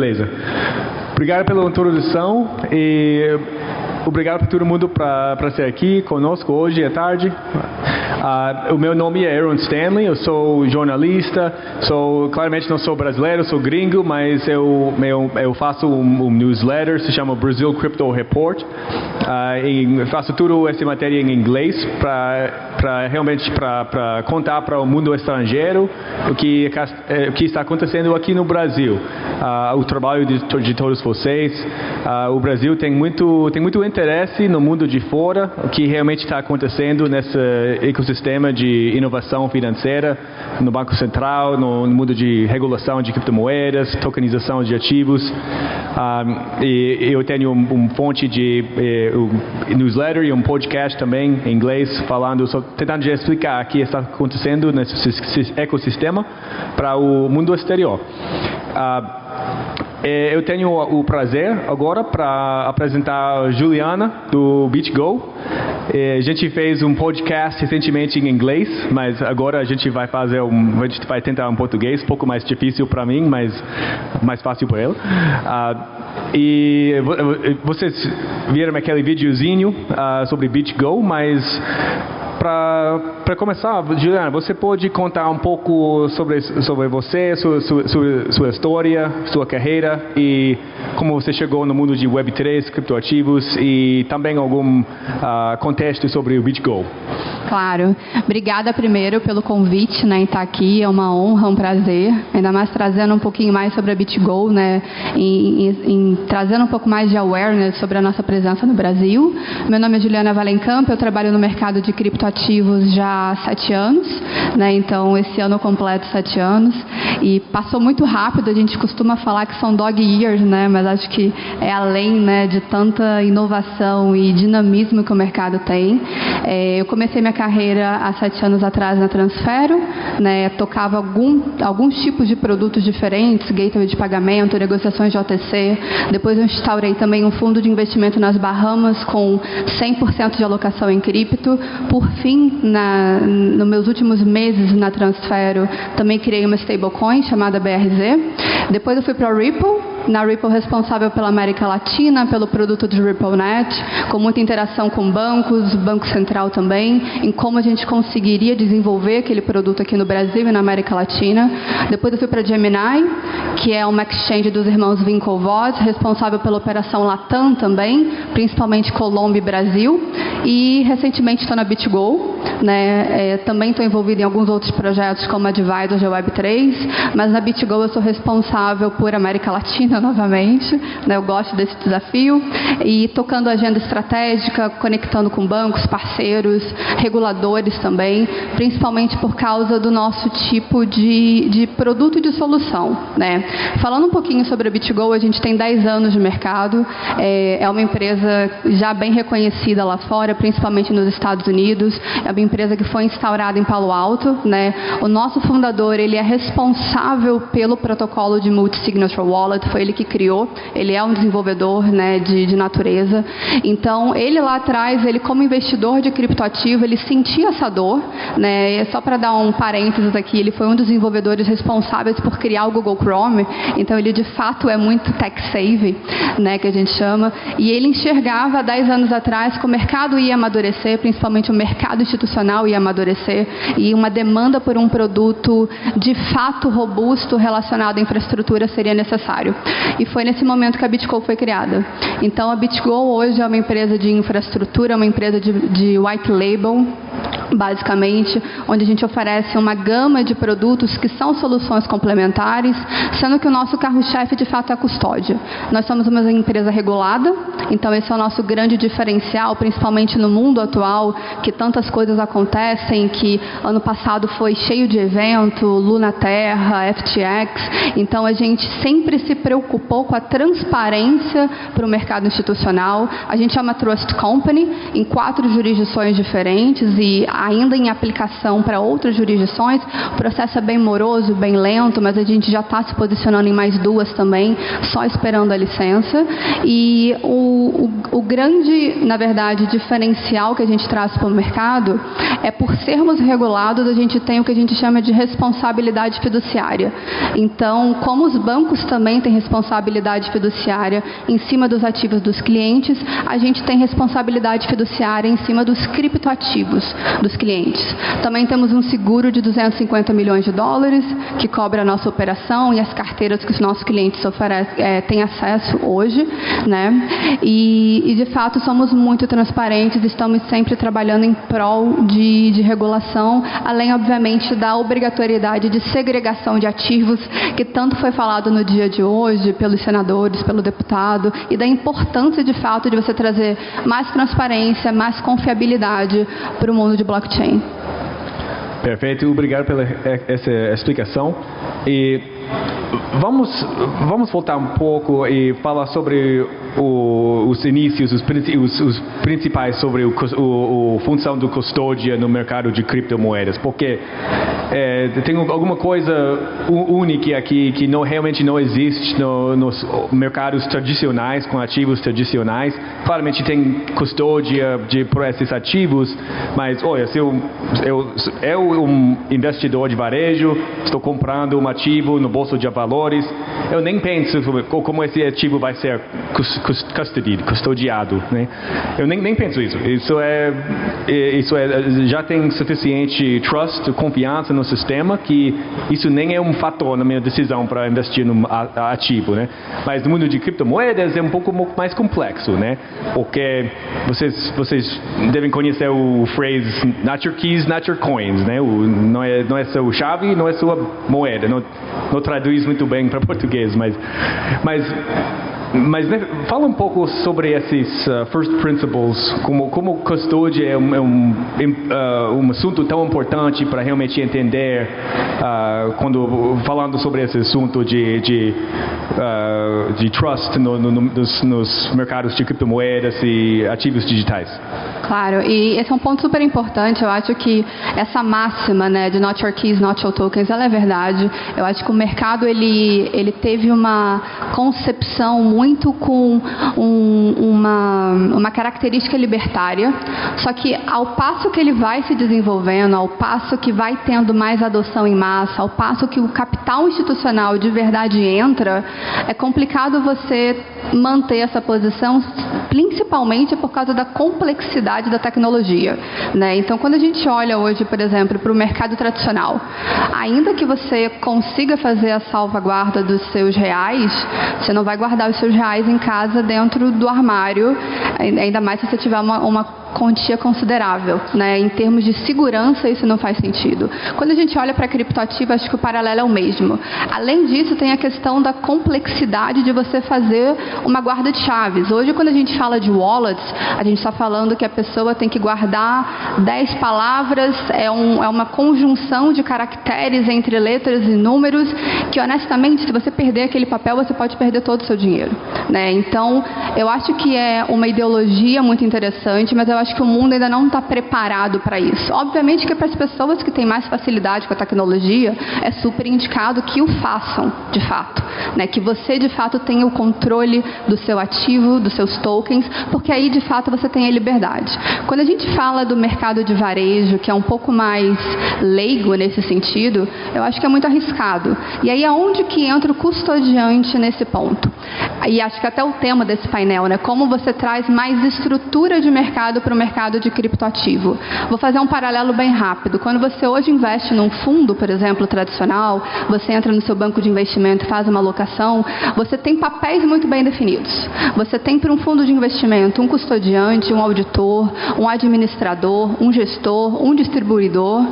Beleza. Obrigado pela introdução e obrigado por todo mundo para ser aqui conosco hoje à tarde. O meu nome é Aaron Stanley, eu sou jornalista, claramente não sou brasileiro, sou gringo, mas eu faço um newsletter, se chama Brazil Crypto Report, e faço tudo essa matéria em inglês para realmente contar para o mundo estrangeiro o que está acontecendo aqui no Brasil, o trabalho de todos vocês. O Brasil tem muito interesse no mundo de fora, o que realmente está acontecendo nesse ecossistema de inovação financeira, no Banco Central, no mundo de regulação de criptomoedas, tokenização de ativos. E eu tenho fonte de newsletter e podcast também em inglês, tentando explicar o que está acontecendo nesse ecossistema para o mundo exterior. Eu tenho o prazer agora para apresentar a Juliana do BitGo. A gente fez um podcast recentemente em inglês, mas agora a gente vai tentar um português, um pouco mais difícil para mim, mas mais fácil para ele. E vocês viram aquele videozinho sobre BitGo, mas para começar, Juliana, você pode contar um pouco sobre você, sua história, sua carreira e como você chegou no mundo de Web3, criptoativos e também algum contexto sobre o BitGo. Claro. Obrigada primeiro pelo convite, em estar aqui. É uma honra, um prazer. Ainda mais trazendo um pouquinho mais sobre a BitGo, trazendo um pouco mais de awareness sobre a nossa presença no Brasil. Meu nome é Juliana Valencamp, eu trabalho no mercado de criptoativos já há 7 anos. Então, esse ano eu completo 7 anos. E passou muito rápido, a gente costuma falar que são dog years, mas acho que é além de tanta inovação e dinamismo que o mercado tem. Eu comecei minha carreira há 7 anos atrás na Transfero, tocava alguns tipos de produtos diferentes, gateway de pagamento, negociações de OTC. Depois eu instaurei também um fundo de investimento nas Bahamas com 100% de alocação em cripto. Por fim, nos meus últimos meses na Transfero, também criei uma stablecoin chamada BRZ. Depois eu fui para a Ripple. Na Ripple, responsável pela América Latina, pelo produto de RippleNet, com muita interação com bancos, Banco Central também, em como a gente conseguiria desenvolver aquele produto aqui no Brasil e na América Latina. Depois eu fui para a Gemini, que é uma exchange dos irmãos Winklevoss, responsável pela operação Latam também, principalmente Colômbia e Brasil. E recentemente estou na BitGo, também estou envolvida em alguns outros projetos como a Dividers de Web3, mas na BitGo eu sou responsável por América Latina novamente, eu gosto desse desafio, e tocando a agenda estratégica, conectando com bancos, parceiros, reguladores também, principalmente por causa do nosso tipo de produto e de solução. Falando um pouquinho sobre a BitGo, a gente tem 10 anos de mercado, é uma empresa já bem reconhecida lá fora, principalmente nos Estados Unidos, é uma empresa que foi instaurada em Palo Alto. O nosso fundador, ele é responsável pelo protocolo de Multi-Signature Wallet, foi ele que criou, ele é um desenvolvedor de natureza. Então, ele lá atrás, ele como investidor de criptoativo, ele sentia essa dor. Só para dar um parênteses aqui, ele foi um dos desenvolvedores responsáveis por criar o Google Chrome, então ele de fato é muito tech-savvy, que a gente chama, e ele enxergava há 10 anos atrás que o mercado ia amadurecer, principalmente o mercado institucional ia amadurecer, e uma demanda por um produto de fato robusto relacionado à infraestrutura seria necessário. E foi nesse momento que a BitGo foi criada. Então, a BitGo hoje é uma empresa de infraestrutura, uma empresa de white label, basicamente, onde a gente oferece uma gama de produtos que são soluções complementares, sendo que o nosso carro-chefe, de fato, é a custódia. Nós somos uma empresa regulada, então esse é o nosso grande diferencial, principalmente no mundo atual, que tantas coisas acontecem, que ano passado foi cheio de evento, Luna Terra, FTX, então a gente sempre se preocupou com a transparência para o mercado institucional. A gente é uma Trust Company em 4 jurisdições diferentes e ainda em aplicação para outras jurisdições. O processo é bem moroso, bem lento, mas a gente já está se posicionando em mais 2 também, só esperando a licença. E o grande, na verdade, diferencial que a gente traz para o mercado é, por sermos regulados, a gente tem o que a gente chama de responsabilidade fiduciária. Então, como os bancos também têm responsabilidade fiduciária em cima dos ativos dos clientes, a gente tem responsabilidade fiduciária em cima dos criptoativos dos clientes. Também temos um seguro de $250 milhões que cobre a nossa operação e as carteiras que os nossos clientes têm acesso hoje, né? E de fato somos muito transparentes, estamos sempre trabalhando em prol de regulação, além obviamente da obrigatoriedade de segregação de ativos, que tanto foi falado no dia de hoje pelos senadores, pelo deputado, e da importância de fato de você trazer mais transparência, mais confiabilidade para o mundo de blockchain. Perfeito, obrigado pela essa explicação. E vamos voltar um pouco e falar sobre os inícios, os principais sobre a função do custódia no mercado de criptomoedas, porque tem alguma coisa única aqui que realmente não existe nos mercados tradicionais, com ativos tradicionais. Claramente tem custódia por esses ativos, mas olha, se eu um investidor de varejo, estou comprando um ativo no bolsa de valores, eu nem penso sobre como esse ativo vai ser custodiado, né? Eu nem penso isso. Já tem suficiente trust, confiança no sistema, que isso nem é um fator na minha decisão para investir no ativo, né? Mas no mundo de criptomoedas é um pouco mais complexo, né? Porque vocês devem conhecer o phrase not your keys, not your coins, né? Não é sua chave, não é sua moeda. Não traduz muito bem para português, mas né, fala um pouco sobre esses first principles, como custódia é um assunto tão importante para realmente entender quando falando sobre esse assunto de trust nos mercados de criptomoedas e ativos digitais. Claro, e esse é um ponto super importante. Eu acho que essa máxima, né, de not your keys, not your tokens, ela é verdade. Eu acho que o mercado ele teve uma concepção muito com uma característica libertária, só que ao passo que ele vai se desenvolvendo, ao passo que vai tendo mais adoção em massa, ao passo que o capital institucional de verdade entra, é complicado você manter essa posição, principalmente por causa da complexidade da tecnologia, né? Então, quando a gente olha hoje, por exemplo, para o mercado tradicional, ainda que você consiga fazer a salvaguarda dos seus reais, você não vai guardar os seus reais em casa dentro do armário, ainda mais se você tiver uma quantia considerável, né? Em termos de segurança, isso não faz sentido. Quando a gente olha para criptoativo, acho que o paralelo é o mesmo. Além disso, tem a questão da complexidade de você fazer uma guarda de chaves. Hoje, quando a gente fala de wallets, a gente está falando que a pessoa tem que guardar 10 palavras, é uma conjunção de caracteres entre letras e números, que honestamente, se você perder aquele papel, você pode perder todo o seu dinheiro, né? Então, eu acho que é uma ideologia muito interessante, mas eu acho que o mundo ainda não está preparado para isso. Obviamente que para as pessoas que têm mais facilidade com a tecnologia, é super indicado que o façam, de fato, né? Que você, de fato, tenha o controle do seu ativo, dos seus tokens, porque aí, de fato, você tem a liberdade. Quando a gente fala do mercado de varejo, que é um pouco mais leigo nesse sentido, eu acho que é muito arriscado. E aí, aonde que entra o custodiante nesse ponto? E acho que até o tema desse painel, né? Como você traz mais estrutura de mercado para o mercado de criptoativo. Vou fazer um paralelo bem rápido. Quando você hoje investe num fundo, por exemplo, tradicional, você entra no seu banco de investimento e faz uma alocação, você tem papéis muito bem definidos. Você tem para um fundo de investimento um custodiante, um auditor, um administrador, um gestor, um distribuidor,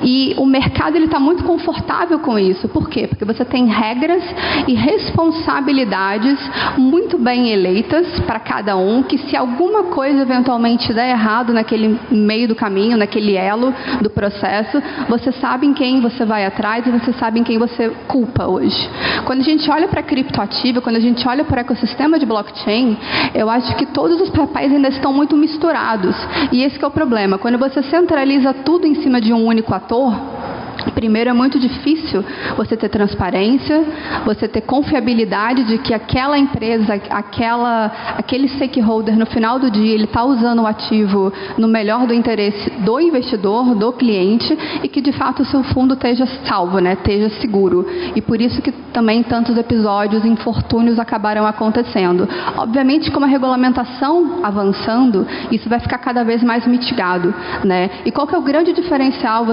e o mercado está muito confortável com isso. Por quê? Porque você tem regras e responsabilidades muito bem eleitas para cada um, que se alguma coisa eventualmente der der errado naquele meio do caminho, naquele elo do processo, você sabe em quem você vai atrás e você sabe em quem você culpa hoje. Quando a gente olha para a criptoativa, quando a gente olha para o ecossistema de blockchain, eu acho que todos os papéis ainda estão muito misturados. E esse que é o problema. Quando você centraliza tudo em cima de um único ator, primeiro, é muito difícil você ter transparência, você ter confiabilidade de que aquela empresa, aquele stakeholder, no final do dia, ele está usando o ativo no melhor do interesse do investidor, do cliente, e que, de fato, o seu fundo esteja salvo, né? Esteja seguro. E por isso que também tantos episódios, infortúnios acabaram acontecendo. Obviamente, com a regulamentação avançando, isso vai ficar cada vez mais mitigado, né? E qual que é o grande diferencial,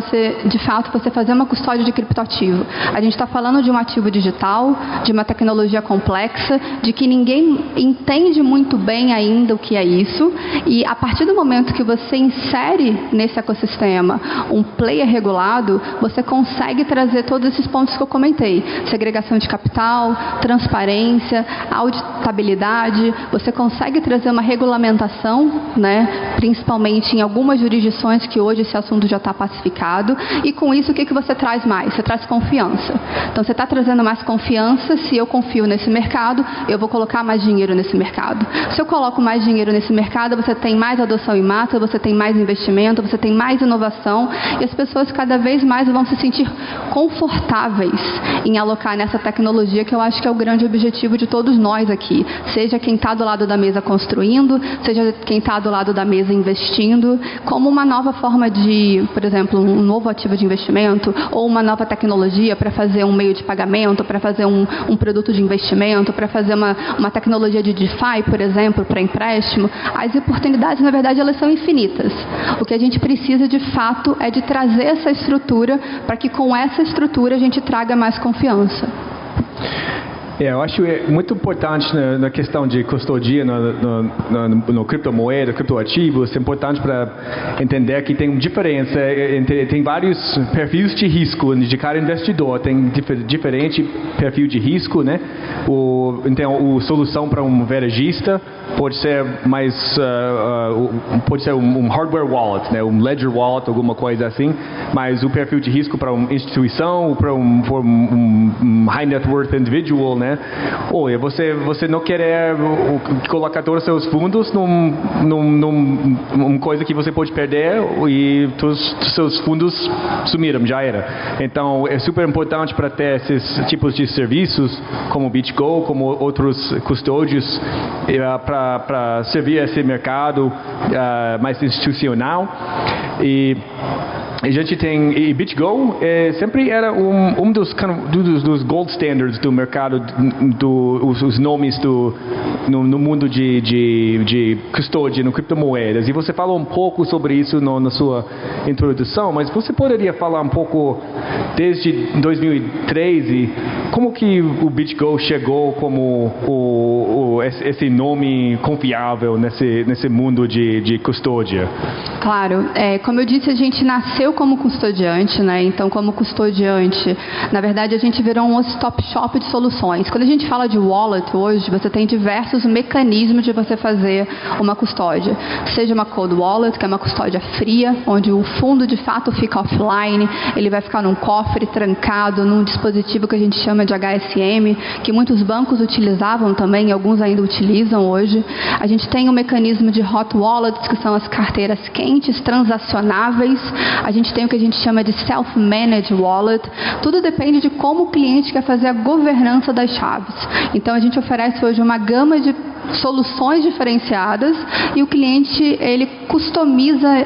de fato, você fazer uma custódia de criptoativo? A gente está falando de um ativo digital, de uma tecnologia complexa, de que ninguém entende muito bem ainda o que é isso, e a partir do momento que você insere nesse ecossistema um player regulado, você consegue trazer todos esses pontos que eu comentei: segregação de capital, transparência, auditabilidade. Você consegue trazer uma regulamentação, né, principalmente em algumas jurisdições que hoje esse assunto já está pacificado, e com isso o que você traz mais? Você traz confiança. Então, você está trazendo mais confiança. Se eu confio nesse mercado, eu vou colocar mais dinheiro nesse mercado. Se eu coloco mais dinheiro nesse mercado, você tem mais adoção em massa, você tem mais investimento, você tem mais inovação, e as pessoas cada vez mais vão se sentir confortáveis em alocar nessa tecnologia, que eu acho que é o grande objetivo de todos nós aqui. Seja quem está do lado da mesa construindo, seja quem está do lado da mesa investindo, como uma nova forma de, por exemplo, um novo ativo de investimento, ou uma nova tecnologia para fazer um meio de pagamento, para fazer um produto de investimento, para fazer uma tecnologia de DeFi, por exemplo, para empréstimo. As oportunidades, na verdade, elas são infinitas. O que a gente precisa, de fato, é de trazer essa estrutura para que, com essa estrutura, a gente traga mais confiança. Eu acho muito importante na questão de custodia no criptomoeda, criptoativos. É importante para entender que tem diferença, tem vários perfis de risco de cada investidor. Tem diferente perfil de risco, né? Então, a solução para um varejista pode ser mais, pode ser um hardware wallet, né? Um ledger wallet, alguma coisa assim. Mas o perfil de risco para uma instituição, para um high net worth individual, né? Ou você não quer colocar todos os seus fundos numa coisa que você pode perder e todos os seus fundos sumiram, já era. Então, é super importante para ter esses tipos de serviços, como o BitGo, como outros custódios, para servir esse mercado mais institucional. E a gente tem, e BitGo sempre era um dos gold standards do mercado, os nomes no mundo de custódia, no criptomoedas. E você falou um pouco sobre isso na sua introdução, mas você poderia falar um pouco, desde 2013, como que o BitGo chegou como esse nome confiável nesse mundo de custódia? Claro, como eu disse, a gente nasceu como custodiante, né? Então, como custodiante, na verdade, a gente virou um stop shop de soluções. Quando a gente fala de wallet hoje, você tem diversos mecanismos de você fazer uma custódia. Seja uma cold wallet, que é uma custódia fria, onde o fundo de fato fica offline, ele vai ficar num cofre trancado, num dispositivo que a gente chama de HSM, que muitos bancos utilizavam também, e alguns ainda utilizam hoje. A gente tem um mecanismo de hot wallets, que são as carteiras quentes, transacionáveis. A gente tem o que a gente chama de self-managed wallet. Tudo depende de como o cliente quer fazer a governança das chaves. Então, a gente oferece hoje uma gama de soluções diferenciadas e o cliente, ele customiza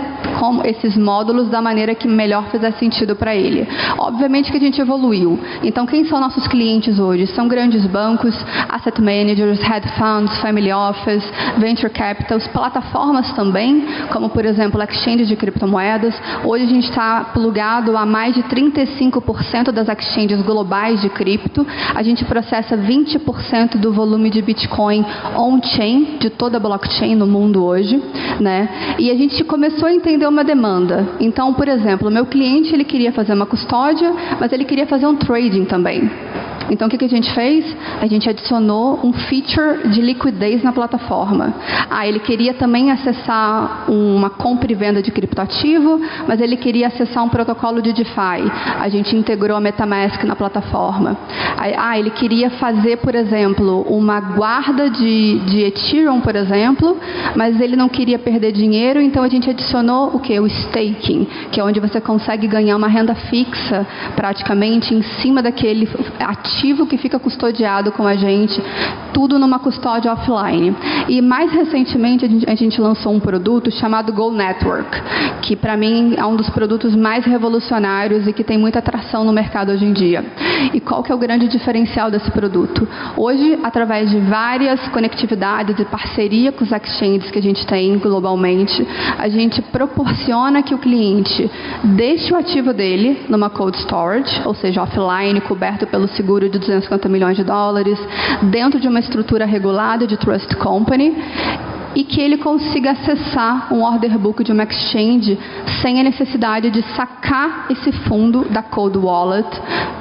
esses módulos da maneira que melhor fizer sentido para ele. Obviamente que a gente evoluiu. Então, quem são nossos clientes hoje? São grandes bancos, asset managers, hedge funds, family office, venture capitals, plataformas também, como, por exemplo, exchanges de criptomoedas. Hoje a gente está plugado a mais de 35% das exchanges globais de cripto. A gente processa 20% do volume de Bitcoin on-chain, de toda a blockchain no mundo hoje, né? E a gente começou a entender uma demanda. Então, por exemplo, o meu cliente, ele queria fazer uma custódia, mas ele queria fazer um trading também. Então, o que a gente fez? A gente adicionou um feature de liquidez na plataforma. Ele queria também acessar uma compra e venda de criptoativo, mas ele queria acessar um protocolo de DeFi. A gente integrou a MetaMask na plataforma. Ele queria fazer, por exemplo, uma guarda de Ethereum, por exemplo, mas ele não queria perder dinheiro, então a gente adicionou o quê? O staking, que é onde você consegue ganhar uma renda fixa, praticamente, em cima daquele ativo que fica custodiado com a gente, tudo numa custódia offline. E mais recentemente a gente lançou um produto chamado Go Network, que para mim é um dos produtos mais revolucionários e que tem muita atração no mercado hoje em dia. E qual que é o grande diferencial desse produto? Hoje, através de várias conectividades e parceria com os exchanges que a gente tem globalmente, a gente proporciona que o cliente deixe o ativo dele numa cold storage, ou seja, offline, coberto pelo seguro de 250 milhões de dólares, dentro de uma estrutura regulada de Trust Company, e que ele consiga acessar um order book de uma exchange sem a necessidade de sacar esse fundo da cold wallet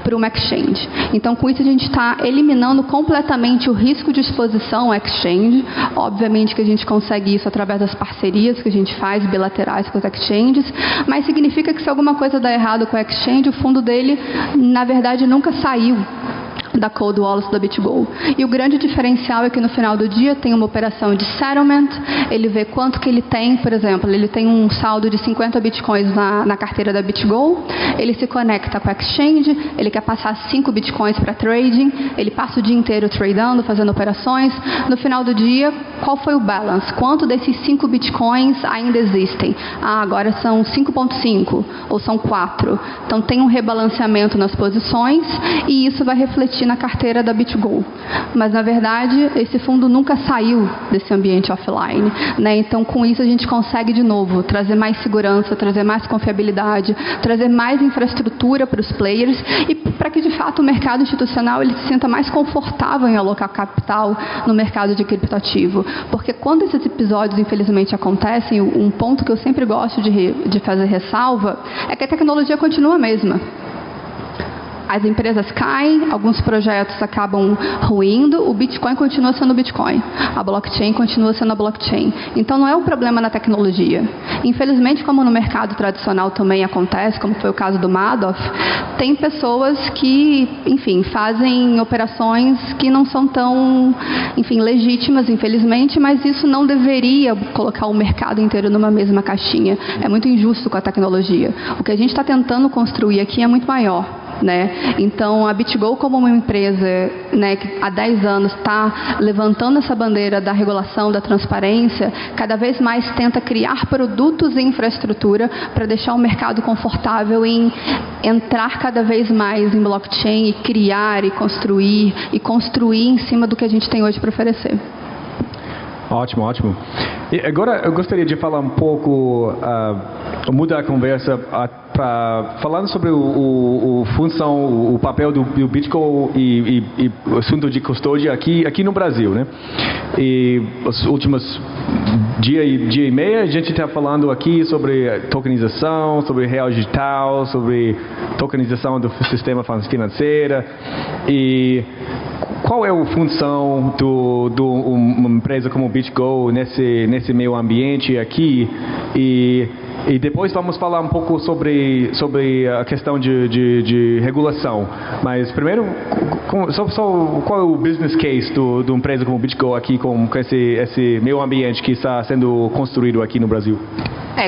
para uma exchange. Então, com isso, a gente está eliminando completamente o risco de exposição à exchange. Obviamente que a gente consegue isso através das parcerias que a gente faz bilaterais com os exchanges, mas significa que se alguma coisa dá errado com a exchange, o fundo dele, na verdade, nunca saiu da cold wallet da BitGo. E o grande diferencial é que no final do dia tem uma operação de settlement, ele vê quanto que ele tem, por exemplo, ele tem um saldo de 50 bitcoins na carteira da BitGo, ele se conecta com a exchange, ele quer passar 5 bitcoins para trading, ele passa o dia inteiro tradando, fazendo operações, no final do dia, qual foi o balance? Quanto desses 5 bitcoins ainda existem? Agora são 5.5 ou são 4. Então tem um rebalanceamento nas posições e isso vai refletir na carteira da BitGo. Mas, na verdade, esse fundo nunca saiu desse ambiente offline, né? Então, com isso, a gente consegue, de novo, trazer mais segurança, trazer mais confiabilidade, trazer mais infraestrutura para os players e para que, de fato, o mercado institucional ele se sinta mais confortável em alocar capital no mercado de criptoativo. Porque quando esses episódios, infelizmente, acontecem, um ponto que eu sempre gosto de fazer ressalva é que a tecnologia continua a mesma. As empresas caem, alguns projetos acabam ruindo, o Bitcoin continua sendo Bitcoin, a blockchain continua sendo a blockchain. Então, não é um problema na tecnologia. Infelizmente, como no mercado tradicional também acontece, como foi o caso do Madoff, tem pessoas que, enfim, fazem operações que não são tão, enfim, legítimas, infelizmente, mas isso não deveria colocar o mercado inteiro numa mesma caixinha. É muito injusto com a tecnologia. O que a gente está tentando construir aqui é muito maior. Né? Então, a BitGo, como uma empresa, né, que há 10 anos está levantando essa bandeira da regulação, da transparência, cada vez mais tenta criar produtos e infraestrutura para deixar o mercado confortável em entrar cada vez mais em blockchain e criar e construir em cima do que a gente tem hoje para oferecer. Ótimo, ótimo. E agora eu gostaria de falar um pouco, mudar a conversa para falando sobre o função, o papel do BitGo e o assunto de custódia aqui no Brasil, né? E os últimos dia e meia a gente está falando aqui sobre tokenização, sobre real digital, sobre tokenização do sistema financeiro e qual é a função de uma empresa como BitGo nesse meio ambiente aqui e depois vamos falar um pouco sobre a questão de regulação. Mas primeiro, qual é o business case de uma empresa como BitGo aqui com esse meio ambiente que está sendo construído aqui no Brasil?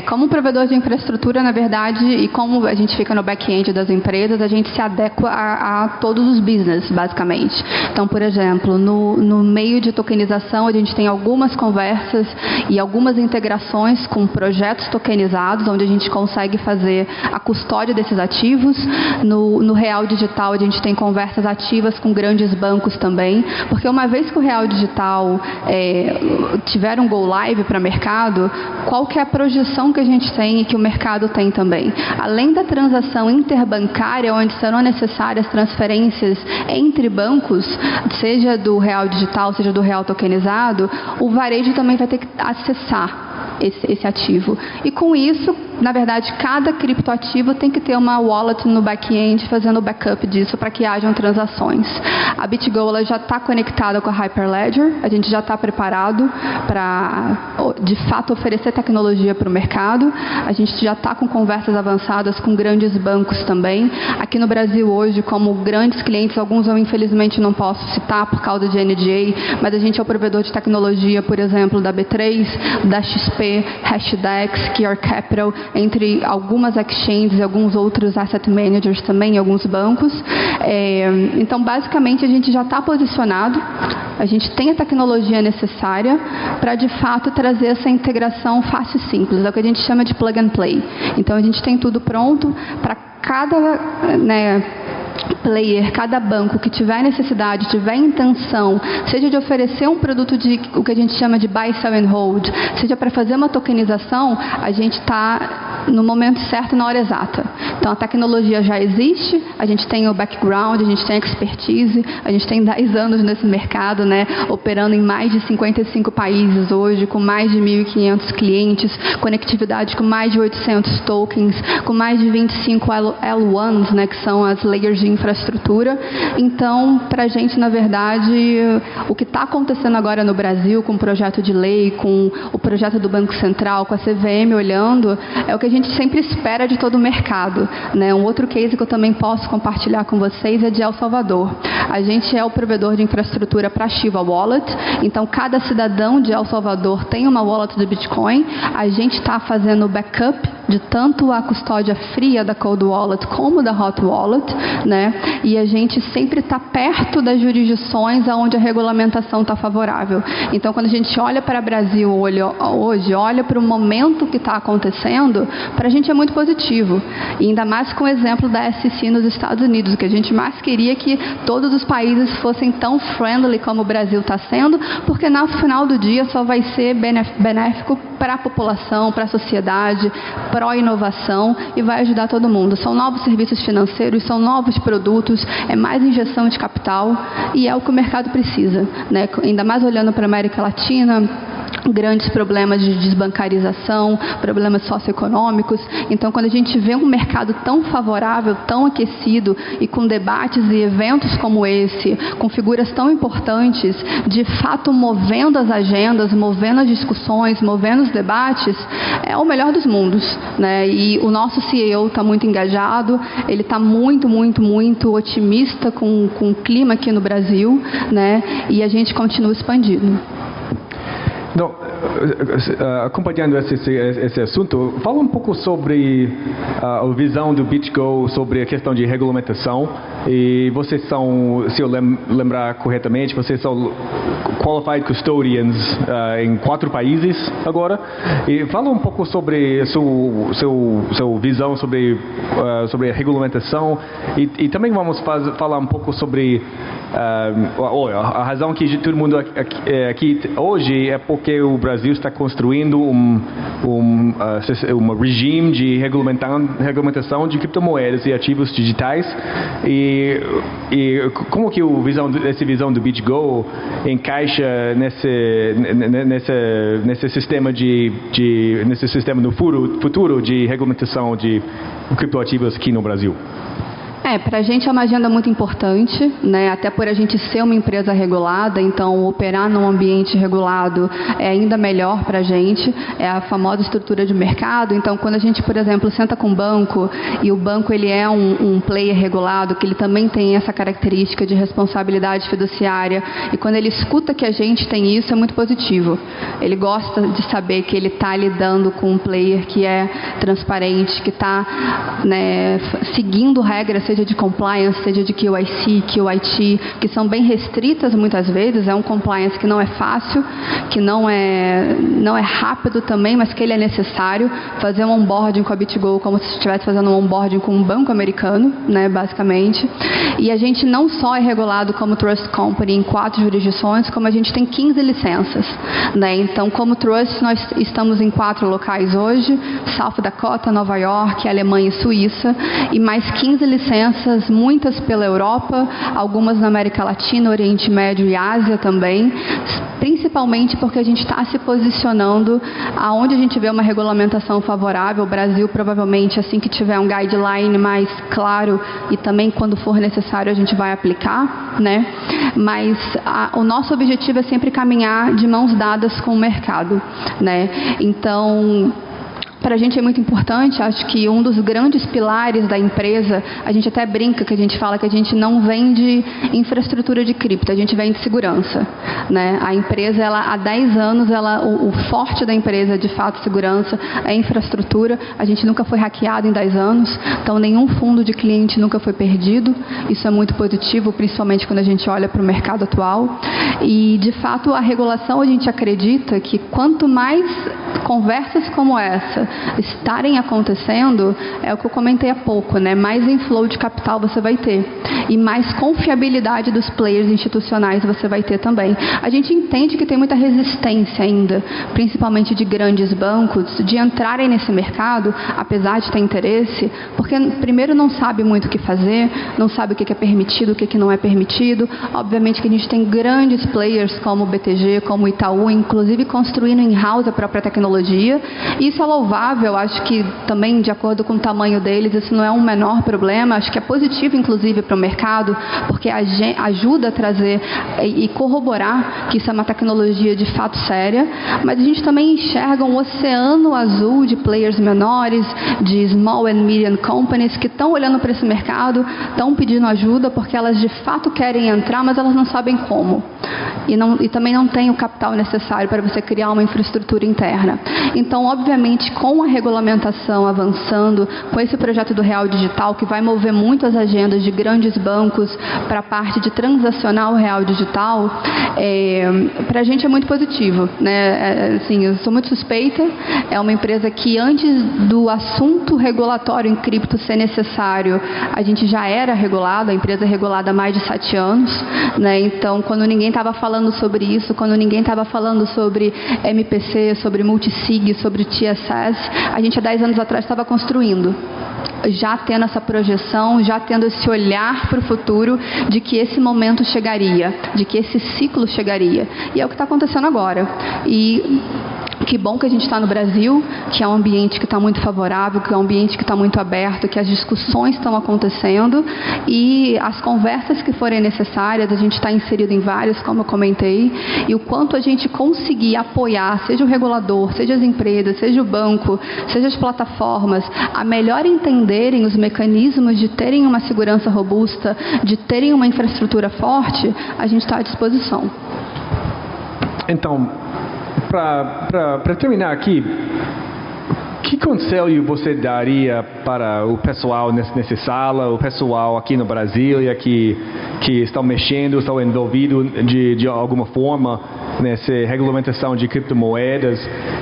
Como provedor de infraestrutura, na verdade, e como a gente fica no back-end das empresas, a gente se adequa a todos os business, basicamente. Então, por exemplo, no meio de tokenização, a gente tem algumas conversas e algumas integrações com projetos tokenizados, onde a gente consegue fazer a custódia desses ativos. No real digital, a gente tem conversas ativas com grandes bancos também, porque uma vez que o real digital tiver um go live para mercado, qual que é a projeção que a gente tem e que o mercado tem também? Além da transação interbancária, onde serão necessárias transferências entre bancos, seja do real digital, seja do real tokenizado, o varejo também vai ter que acessar esse ativo. E com isso, na verdade, cada criptoativo tem que ter uma wallet no back-end fazendo o backup disso para que hajam transações. A BitGo ela já está conectada com a Hyperledger, a gente já está preparado para, de fato, oferecer tecnologia para o mercado. A gente já está com conversas avançadas com grandes bancos também. Aqui no Brasil hoje, como grandes clientes, alguns eu infelizmente não posso citar por causa de NDA, mas a gente é o provedor de tecnologia, por exemplo, da B3, da XP, Hashdex, Kier Capital, entre algumas exchanges e alguns outros asset managers também, e alguns bancos. Então, basicamente, a gente já está posicionado, a gente tem a tecnologia necessária para, de fato, trazer essa integração fácil e simples, é o que a gente chama de plug and play. Então, a gente tem tudo pronto para cada player, cada banco que tiver necessidade, tiver intenção, seja de oferecer um produto de o que a gente chama de buy, sell and hold, seja para fazer uma tokenização, a gente está no momento certo, na hora exata. Então, a tecnologia já existe, a gente tem o background, a gente tem a expertise, a gente tem 10 anos nesse mercado, operando em mais de 55 países hoje, com mais de 1.500 clientes, conectividade com mais de 800 tokens, com mais de 25 L1s, que são as layers de infraestrutura. Então, para a gente, na verdade, o que está acontecendo agora no Brasil, com o projeto de lei, com o projeto do Banco Central, com a CVM olhando, é o que a gente sempre espera de todo o mercado. Um outro case que eu também posso compartilhar com vocês é de El Salvador. A gente é o provedor de infraestrutura para a Shiva Wallet, então cada cidadão de El Salvador tem uma wallet de Bitcoin. A gente está fazendo o backup de tanto a custódia fria da Cold Wallet como da Hot Wallet, e a gente sempre está perto das jurisdições onde a regulamentação está favorável. Então, quando a gente olha para o Brasil hoje, olha para o momento que está acontecendo, para a gente é muito positivo. E ainda mais com o exemplo da SEC nos Estados Unidos, o que a gente mais queria que todos os países fossem tão friendly como o Brasil está sendo, porque no final do dia só vai ser benéfico para a população, para a sociedade, pró-inovação e vai ajudar todo mundo. São novos serviços financeiros, são novos produtos, é mais injeção de capital e é o que o mercado precisa. Ainda mais olhando para a América Latina, grandes problemas de desbancarização, problemas socioeconômicos. Então, quando a gente vê um mercado tão favorável, tão aquecido e com debates e eventos como esse, com figuras tão importantes, de fato movendo as agendas, movendo as discussões, movendo os debates, é o melhor dos mundos. E o nosso CEO está muito engajado, ele está muito, muito, muito otimista com o clima aqui no Brasil, e a gente continua expandindo. Então, acompanhando esse assunto, fala um pouco sobre a visão do BitGo sobre a questão de regulamentação. E vocês são, se eu lembrar corretamente, vocês são Qualified Custodians em 4 países agora. E fala um pouco sobre sua visão sobre a regulamentação e também vamos falar um pouco sobre a razão que todo mundo aqui hoje é porque o Brasil está construindo um regime de regulamentação de criptomoedas e ativos digitais e como que essa visão do BitGo encaixa nesse sistema nesse sistema no futuro de regulamentação de criptoativos aqui no Brasil? Para a gente é uma agenda muito importante, até por a gente ser uma empresa regulada, então operar num ambiente regulado é ainda melhor para a gente, é a famosa estrutura de mercado. Então, quando a gente, por exemplo, senta com um banco e o banco ele é um player regulado, que ele também tem essa característica de responsabilidade fiduciária, e quando ele escuta que a gente tem isso, é muito positivo. Ele gosta de saber que ele está lidando com um player que é transparente, que está seguindo regras, seja de compliance, seja de QIC, QIT, que são bem restritas muitas vezes. É um compliance que não é fácil, que não é rápido também, mas que ele é necessário. Fazer um onboarding com a BitGo como se estivesse fazendo um onboarding com um banco americano, basicamente. E a gente não só é regulado como Trust Company em 4 jurisdições, como a gente tem 15 licenças. Então, como Trust, nós estamos em 4 locais hoje: South Dakota, Nova York, Alemanha e Suíça, e mais 15 licenças, muitas pela Europa, algumas na América Latina, Oriente Médio e Ásia também, principalmente principalmente porque a gente está se posicionando aonde a gente vê uma regulamentação favorável. O Brasil, provavelmente, assim que tiver um guideline mais claro e também, quando for necessário, a gente vai aplicar, né? Mas o nosso objetivo é sempre caminhar de mãos dadas com o mercado, né? Então, para a gente é muito importante, acho que um dos grandes pilares da empresa, a gente até brinca que a gente fala que a gente não vende infraestrutura de cripto, a gente vende segurança, né? A empresa, há 10 anos, o forte da empresa é de fato segurança, é infraestrutura, a gente nunca foi hackeado em 10 anos, então nenhum fundo de cliente nunca foi perdido, isso é muito positivo, principalmente quando a gente olha para o mercado atual. E, de fato, a regulação, a gente acredita que quanto mais conversas como essa estarem acontecendo, é o que eu comentei há pouco, né? Mais inflow de capital você vai ter e mais confiabilidade dos players institucionais você vai ter também. A gente entende que tem muita resistência ainda, principalmente de grandes bancos, de entrarem nesse mercado, apesar de ter interesse, porque primeiro não sabe muito o que fazer, não sabe o que é permitido, o que não é permitido. Obviamente que a gente tem grandes players como o BTG, como o Itaú, inclusive construindo in-house a própria tecnologia. Isso é louvável, acho que também de acordo com o tamanho deles, isso não é um menor problema, acho que é positivo inclusive para o mercado, porque ajuda a trazer e corroborar que isso é uma tecnologia de fato séria, mas a gente também enxerga um oceano azul de players menores, de small and medium companies que estão olhando para esse mercado, estão pedindo ajuda porque elas de fato querem entrar, mas elas não sabem como. E também não tem o capital necessário para você criar uma infraestrutura interna. Então, obviamente, com a regulamentação avançando, com esse projeto do Real Digital, que vai mover muito as agendas de grandes bancos para a parte de transacionar o Real Digital, para a gente é muito positivo, né? Assim, eu sou muito suspeita, é uma empresa que antes do assunto regulatório em cripto ser necessário, a gente já era regulada, a empresa é regulada há mais de 7 anos, né? Então, quando ninguém estava falando sobre isso, quando ninguém estava falando sobre MPC, sobre multisig, sobre TSS, a gente há 10 anos atrás estava construindo, já tendo essa projeção, já tendo esse olhar para o futuro de que esse momento chegaria, de que esse ciclo chegaria. E é o que está acontecendo agora. E que bom que a gente está no Brasil, que é um ambiente que está muito favorável, que é um ambiente que está muito aberto, que as discussões estão acontecendo e as conversas que forem necessárias, a gente está inserido em várias, como eu comentei, e o quanto a gente conseguir apoiar, seja o regulador, seja as empresas, seja o banco, seja as plataformas, a melhor entenderem os mecanismos de terem uma segurança robusta, de terem uma infraestrutura forte, a gente está à disposição. Então, para terminar aqui, que conselho você daria para o pessoal nessa sala, o pessoal aqui no Brasil e aqui que estão mexendo, estão envolvidos de alguma forma nessa regulamentação de criptomoedas?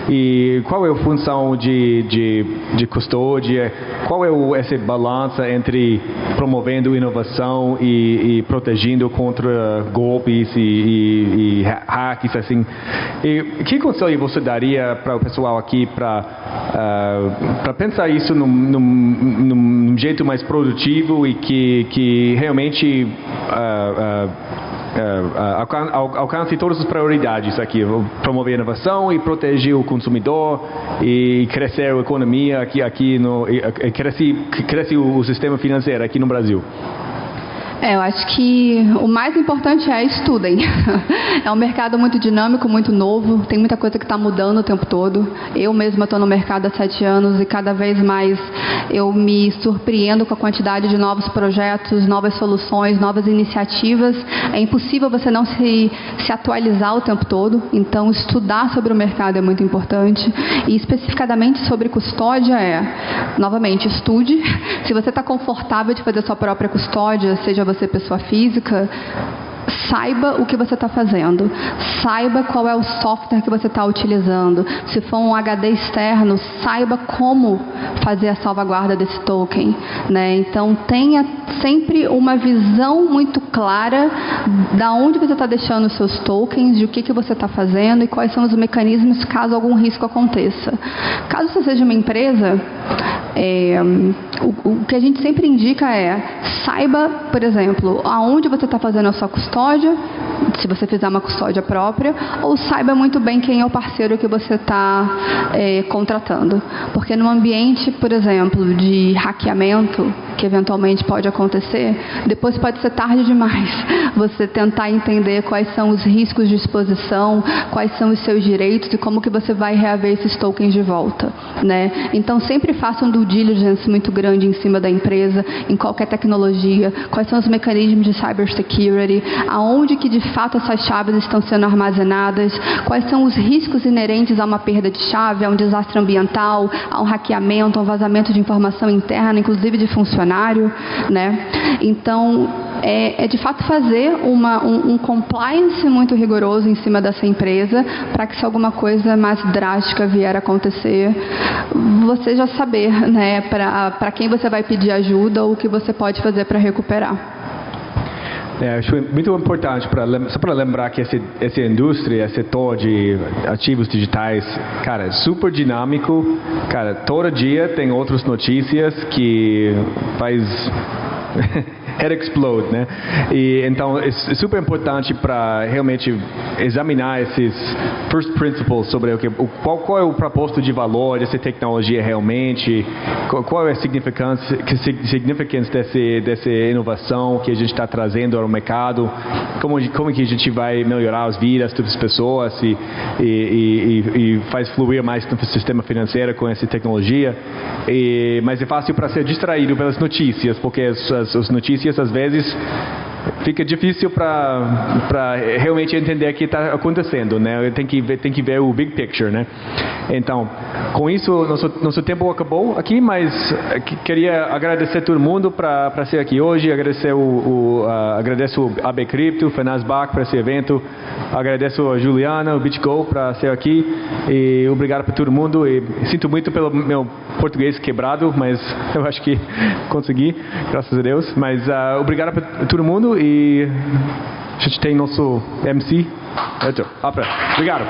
E qual é a função de custódia? Qual é essa balança entre promovendo inovação e protegendo contra golpes e hacks, assim? E que conselho você daria para o pessoal aqui para pensar isso num jeito mais produtivo e que realmente alcance todas as prioridades aqui, promover inovação e proteger o consumidor e crescer a economia cresce o sistema financeiro aqui no Brasil? Eu acho que o mais importante é estudem. É um mercado muito dinâmico, muito novo, tem muita coisa que está mudando o tempo todo. Eu mesma estou no mercado há 7 anos e cada vez mais eu me surpreendo com a quantidade de novos projetos, novas soluções, novas iniciativas. É impossível você não se atualizar o tempo todo, então estudar sobre o mercado é muito importante. E especificadamente sobre custódia novamente, estude. Se você está confortável de fazer sua própria custódia, seja você pessoa física, saiba o que você está fazendo, saiba qual é o software que você está utilizando. Se for um HD externo, saiba como fazer a salvaguarda desse token, né? Então tenha sempre uma visão muito clara da onde você está deixando os seus tokens, de o que você está fazendo e quais são os mecanismos caso algum risco aconteça. Caso você seja uma empresa, o que a gente sempre indica saiba, por exemplo, aonde você está fazendo a sua custódia se você fizer uma custódia própria, ou saiba muito bem quem é o parceiro que você está contratando. Porque no ambiente, por exemplo, de hackeamento, que eventualmente pode acontecer, depois pode ser tarde demais você tentar entender quais são os riscos de exposição, quais são os seus direitos e como que você vai reaver esses tokens de volta, né? Então, sempre faça um due diligence muito grande em cima da empresa, em qualquer tecnologia, quais são os mecanismos de cybersecurity, aonde que de fato essas chaves estão sendo armazenadas, quais são os riscos inerentes a uma perda de chave, a um desastre ambiental, a um hackeamento, a um vazamento de informação interna, inclusive de funcionário, né? Então, é de fato fazer um compliance muito rigoroso em cima dessa empresa, para que se alguma coisa mais drástica vier a acontecer, você já saber, né, para quem você vai pedir ajuda ou o que você pode fazer para recuperar. Acho muito importante, só para lembrar que essa indústria, esse setor de ativos digitais, cara, é super dinâmico. Cara, todo dia tem outras notícias que faz head explode, né? E então é super importante para realmente examinar esses first principles sobre qual é o propósito de valor dessa tecnologia realmente, qual é a significância dessa inovação que a gente está trazendo ao mercado, como que a gente vai melhorar as vidas das pessoas e faz fluir mais no sistema financeiro com essa tecnologia. Mas é fácil para ser distraído pelas notícias, porque as notícias às vezes fica difícil para realmente entender o que está acontecendo, né? Tem que ver o big picture, né? Então, com isso, nosso tempo acabou aqui, mas queria agradecer todo mundo para ser aqui hoje, agradeço o AB Cripto, Fernaz Bach para esse evento, agradeço a Juliana, o BitGo para ser aqui, e obrigado para todo mundo, e sinto muito pelo meu português quebrado, mas eu acho que consegui, graças a Deus, mas obrigado para todo mundo, e a gente tem nosso MC, Obrigado.